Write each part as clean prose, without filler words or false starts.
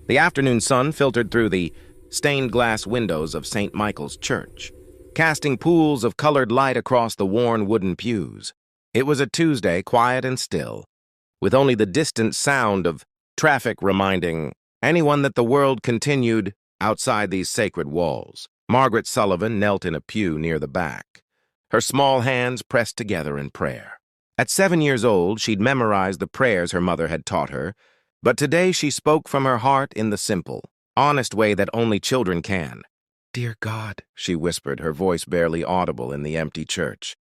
The afternoon sun filtered through the stained glass windows of St. Michael's Church, casting pools of colored light across the worn wooden pews. It was a Tuesday, quiet and still, with only the distant sound of traffic reminding anyone that the world continued outside these sacred walls. Margaret Sullivan knelt in a pew near the back, her small hands pressed together in prayer. At 7 years old, she'd memorized the prayers her mother had taught her, but today she spoke from her heart in the simple, honest way that only children can. "Dear God," she whispered, her voice barely audible in the empty church.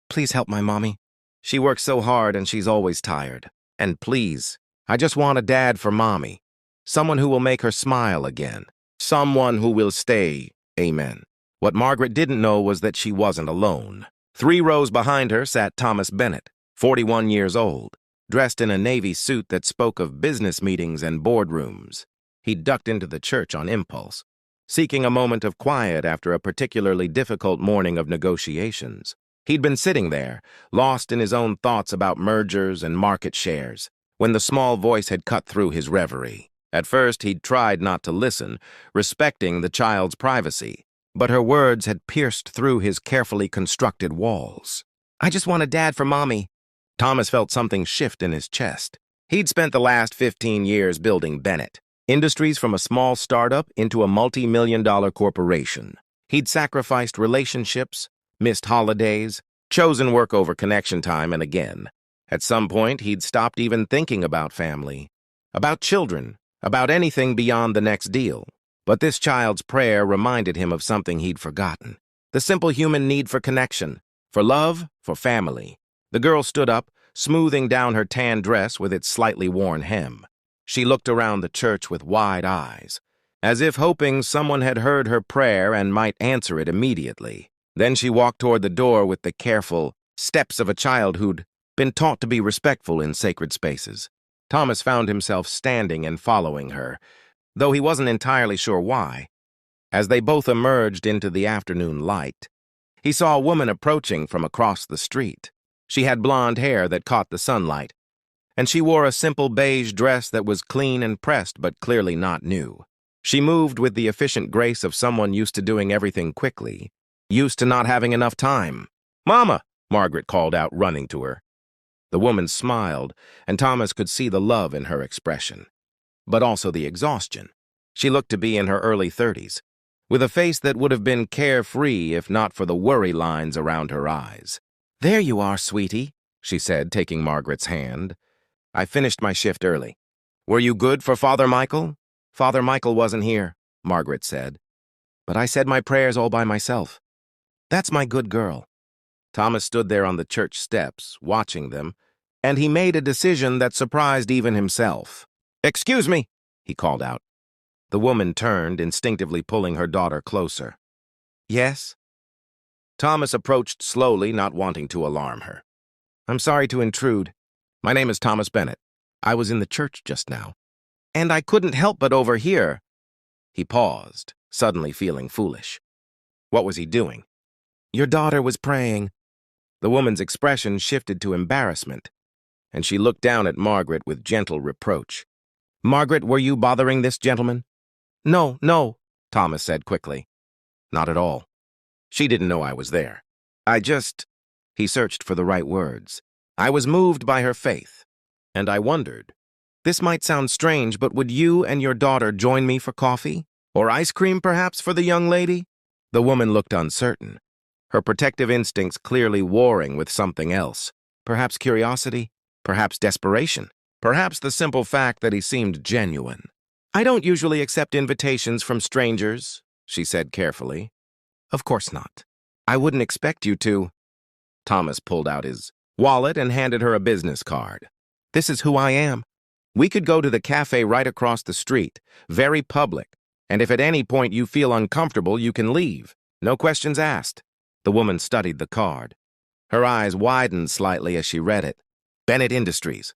"Please help my mommy. She works so hard and she's always tired. And please, I just want a dad for mommy. Someone who will make her smile again. Someone who will stay. Amen." What Margaret didn't know was that she wasn't alone. 3 rows behind her sat Thomas Bennett, 41 years old, dressed in a navy suit that spoke of business meetings and boardrooms. He ducked into the church on impulse, seeking a moment of quiet after a particularly difficult morning of negotiations. He'd been sitting there, lost in his own thoughts about mergers and market shares, when the small voice had cut through his reverie. At first, he'd tried not to listen, respecting the child's privacy, but her words had pierced through his carefully constructed walls. "I just want a dad for mommy." Thomas felt something shift in his chest. He'd spent the last 15 years building Bennett, Industries from a small startup into a multi-million-dollar corporation. He'd sacrificed relationships, missed holidays, chosen work over connection time, and again. At some point, he'd stopped even thinking about family, about children, about anything beyond the next deal. But this child's prayer reminded him of something he'd forgotten: the simple human need for connection, for love, for family. The girl stood up, smoothing down her tan dress with its slightly worn hem. She looked around the church with wide eyes, as if hoping someone had heard her prayer and might answer it immediately. Then she walked toward the door with the careful steps of a child who'd been taught to be respectful in sacred spaces. Thomas found himself standing and following her, though he wasn't entirely sure why. As they both emerged into the afternoon light, he saw a woman approaching from across the street. She had blonde hair that caught the sunlight, and she wore a simple beige dress that was clean and pressed but clearly not new. She moved with the efficient grace of someone used to doing everything quickly, used to not having enough time. "Mama!" Margaret called out, running to her. The woman smiled, and Thomas could see the love in her expression, but also the exhaustion. She looked to be in her early 30s, with a face that would have been carefree if not for the worry lines around her eyes. "There you are, sweetie," she said, taking Margaret's hand. "I finished my shift early." "Were you good for Father Michael?" "Father Michael wasn't here," Margaret said. "But I said my prayers all by myself. That's my good girl." Thomas stood there on the church steps, watching them, and he made a decision that surprised even himself. "Excuse me," he called out. The woman turned, instinctively pulling her daughter closer. "Yes?" Thomas approached slowly, not wanting to alarm her. "I'm sorry to intrude. My name is Thomas Bennett. I was in the church just now, and I couldn't help but overhear." He paused, suddenly feeling foolish. What was he doing? "Your daughter was praying." The woman's expression shifted to embarrassment, and she looked down at Margaret with gentle reproach. "Margaret, were you bothering this gentleman?" "No, no," Thomas said quickly. "Not at all. She didn't know I was there. I just—" He searched for the right words. "I was moved by her faith, and I wondered. This might sound strange, but would you and your daughter join me for coffee? Or ice cream, perhaps, for the young lady?" The woman looked uncertain, her protective instincts clearly warring with something else. Perhaps curiosity, perhaps desperation, perhaps the simple fact that he seemed genuine. "I don't usually accept invitations from strangers," she said carefully. "Of course not. I wouldn't expect you to." Thomas pulled out his wallet and handed her a business card. "This is who I am. We could go to the cafe right across the street, very public, and if at any point you feel uncomfortable, you can leave. No questions asked." The woman studied the card. Her eyes widened slightly as she read it. "Bennett Industries."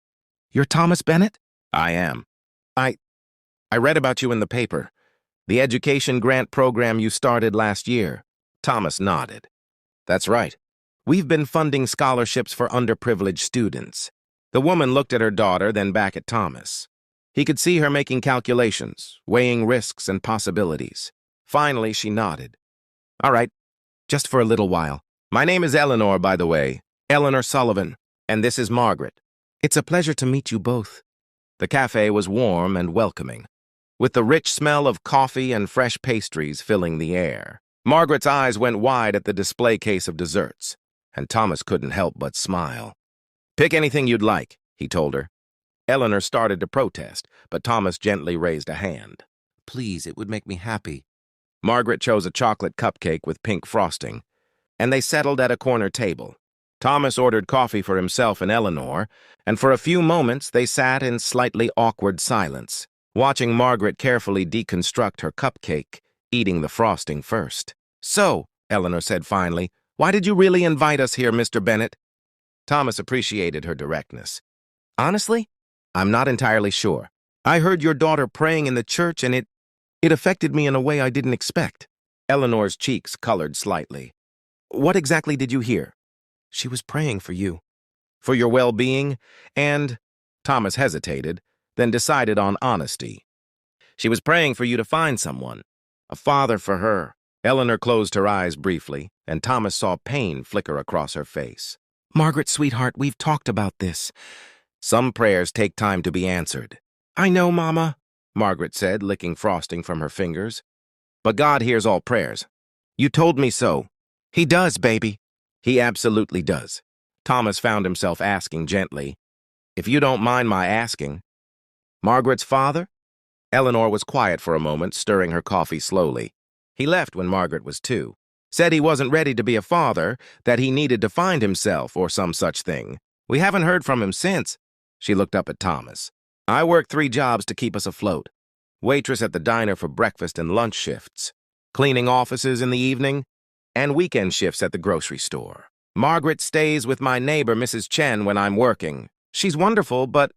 "You're Thomas Bennett?" "I am. I read about you in the paper. The education grant program you started last year." Thomas nodded. "That's right. We've been funding scholarships for underprivileged students." The woman looked at her daughter, then back at Thomas. He could see her making calculations, weighing risks and possibilities. Finally, she nodded. All right, just for a little while. My name is Eleanor, by the way. Eleanor Sullivan. And this is Margaret. It's a pleasure to meet you both. The cafe was warm and welcoming, with the rich smell of coffee and fresh pastries filling the air. Margaret's eyes went wide at the display case of desserts, and Thomas couldn't help but smile. Pick anything you'd like, he told her. Eleanor started to protest, but Thomas gently raised a hand. Please, it would make me happy. Margaret chose a chocolate cupcake with pink frosting, and they settled at a corner table. Thomas ordered coffee for himself and Eleanor, and for a few moments they sat in slightly awkward silence, watching Margaret carefully deconstruct her cupcake, eating the frosting first. So, Eleanor said finally, why did you really invite us here, Mr. Bennett? Thomas appreciated her directness. Honestly, I'm not entirely sure. I heard your daughter praying in the church and it affected me in a way I didn't expect. Eleanor's cheeks colored slightly. What exactly did you hear? She was praying for you. For your well-being, and... Thomas hesitated, then decided on honesty. She was praying for you to find someone, a father for her. Eleanor closed her eyes briefly, and Thomas saw pain flicker across her face. Margaret, sweetheart, we've talked about this. Some prayers take time to be answered. I know, Mama, Margaret said, licking frosting from her fingers. But God hears all prayers. You told me so. He does, baby. He absolutely does. Thomas found himself asking gently, if you don't mind my asking. Margaret's father? Eleanor was quiet for a moment, stirring her coffee slowly. He left when Margaret was 2. Said he wasn't ready to be a father, that he needed to find himself or some such thing. We haven't heard from him since. She looked up at Thomas. I work 3 jobs to keep us afloat. Waitress at the diner for breakfast and lunch shifts, cleaning offices in the evening, and weekend shifts at the grocery store. Margaret stays with my neighbor, Mrs. Chen, when I'm working. She's wonderful, but...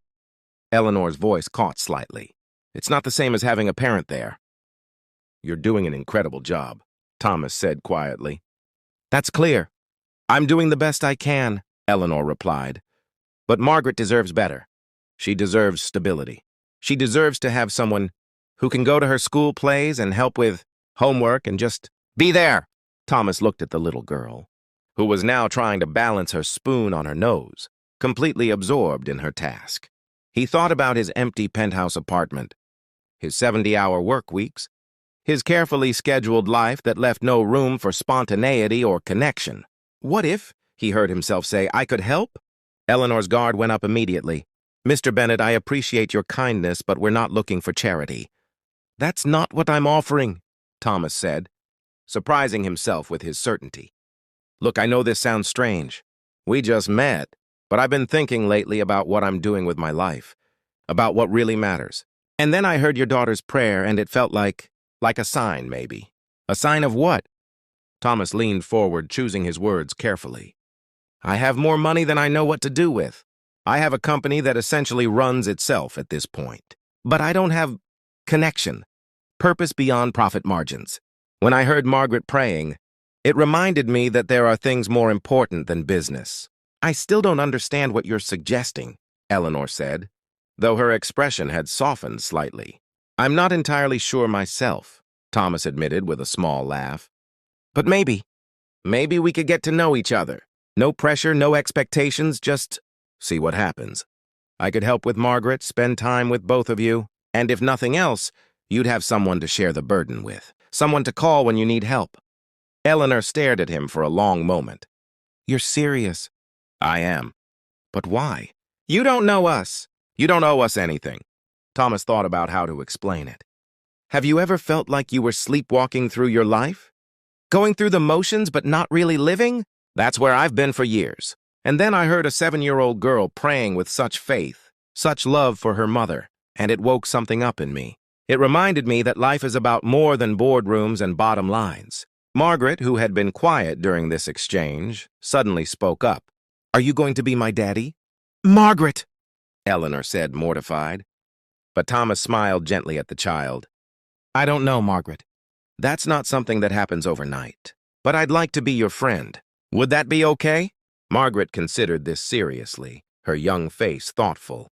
Eleanor's voice caught slightly. It's not the same as having a parent there. You're doing an incredible job, Thomas said quietly. That's clear. I'm doing the best I can, Eleanor replied. But Margaret deserves better. She deserves stability. She deserves to have someone who can go to her school plays and help with homework and just be there. Thomas looked at the little girl, who was now trying to balance her spoon on her nose, completely absorbed in her task. He thought about his empty penthouse apartment, his 70-hour work weeks, his carefully scheduled life that left no room for spontaneity or connection. What if, he heard himself say, I could help? Eleanor's guard went up immediately. Mr. Bennett, I appreciate your kindness, but we're not looking for charity. That's not what I'm offering, Thomas said, surprising himself with his certainty. Look, I know this sounds strange. We just met, but I've been thinking lately about what I'm doing with my life, about what really matters. And then I heard your daughter's prayer, and it felt like a sign, maybe. A sign of what? Thomas leaned forward, choosing his words carefully. I have more money than I know what to do with. I have a company that essentially runs itself at this point. But I don't have connection, purpose beyond profit margins. When I heard Margaret praying, it reminded me that there are things more important than business. I still don't understand what you're suggesting, Eleanor said, though her expression had softened slightly. I'm not entirely sure myself, Thomas admitted with a small laugh. But maybe we could get to know each other. No pressure, no expectations, just see what happens. I could help with Margaret, spend time with both of you, and if nothing else, you'd have someone to share the burden with, someone to call when you need help. Eleanor stared at him for a long moment. You're serious? I am. But why? You don't know us. You don't owe us anything. Thomas thought about how to explain it. Have you ever felt like you were sleepwalking through your life? Going through the motions but not really living? That's where I've been for years. And then I heard a 7-year-old girl praying with such faith, such love for her mother, and it woke something up in me. It reminded me that life is about more than boardrooms and bottom lines. Margaret, who had been quiet during this exchange, suddenly spoke up. Are you going to be my daddy? Margaret, Eleanor said, mortified. But Thomas smiled gently at the child. I don't know, Margaret. That's not something that happens overnight. But I'd like to be your friend. Would that be okay? Margaret considered this seriously, her young face thoughtful.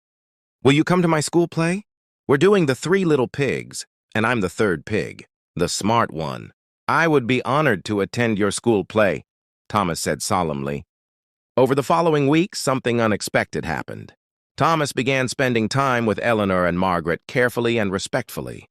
Will you come to my school play? We're doing the three little pigs, and I'm the third pig, the smart one. I would be honored to attend your school play, Thomas said solemnly. Over the following weeks, something unexpected happened. Thomas began spending time with Eleanor and Margaret carefully and respectfully.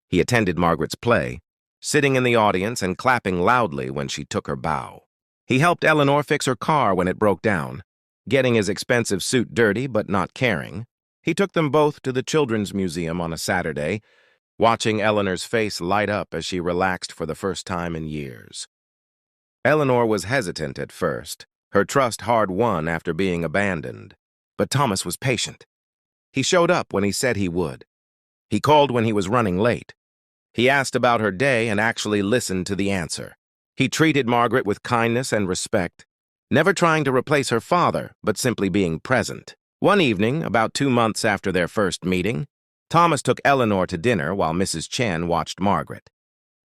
He attended Margaret's play, sitting in the audience and clapping loudly when she took her bow. He helped Eleanor fix her car when it broke down, getting his expensive suit dirty but not caring. He took them both to the Children's Museum on a Saturday, watching Eleanor's face light up as she relaxed for the first time in years. Eleanor was hesitant at first, her trust hard won after being abandoned. But Thomas was patient. He showed up when he said he would. He called when he was running late. He asked about her day and actually listened to the answer. He treated Margaret with kindness and respect, never trying to replace her father, but simply being present. One evening, about 2 months after their first meeting, Thomas took Eleanor to dinner while Mrs. Chen watched Margaret.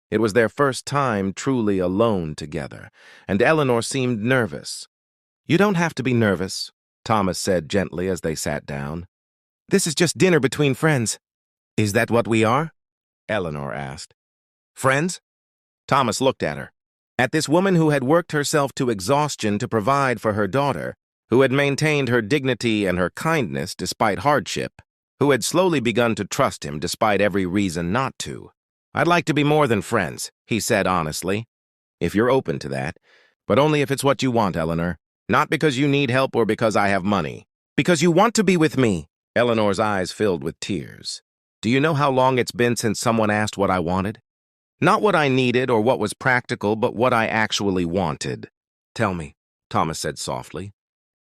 It was their first time truly alone together, and Eleanor seemed nervous. "You don't have to be nervous," Thomas said gently as they sat down. "This is just dinner between friends." "Is that what we are?" Eleanor asked. "Friends?" Thomas looked at her. At this woman who had worked herself to exhaustion to provide for her daughter, who had maintained her dignity and her kindness despite hardship, who had slowly begun to trust him despite every reason not to. "I'd like to be more than friends," he said honestly. "If you're open to that, but only if it's what you want, Eleanor. Not because you need help or because I have money. Because you want to be with me." Eleanor's eyes filled with tears. "Do you know how long it's been since someone asked what I wanted? Not what I needed or what was practical, but what I actually wanted." "Tell me," Thomas said softly.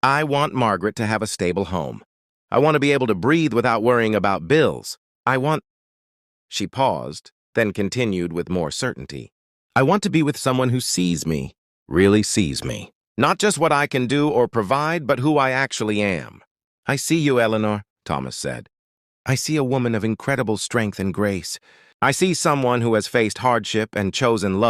"I want Margaret to have a stable home. I want to be able to breathe without worrying about bills. I want—" She paused, then continued with more certainty. "I want to be with someone who sees me, really sees me. Not just what I can do or provide, but who I actually am." "I see you, Eleanor," Thomas said. "I see a woman of incredible strength and grace. I see someone who has faced hardship and chosen love."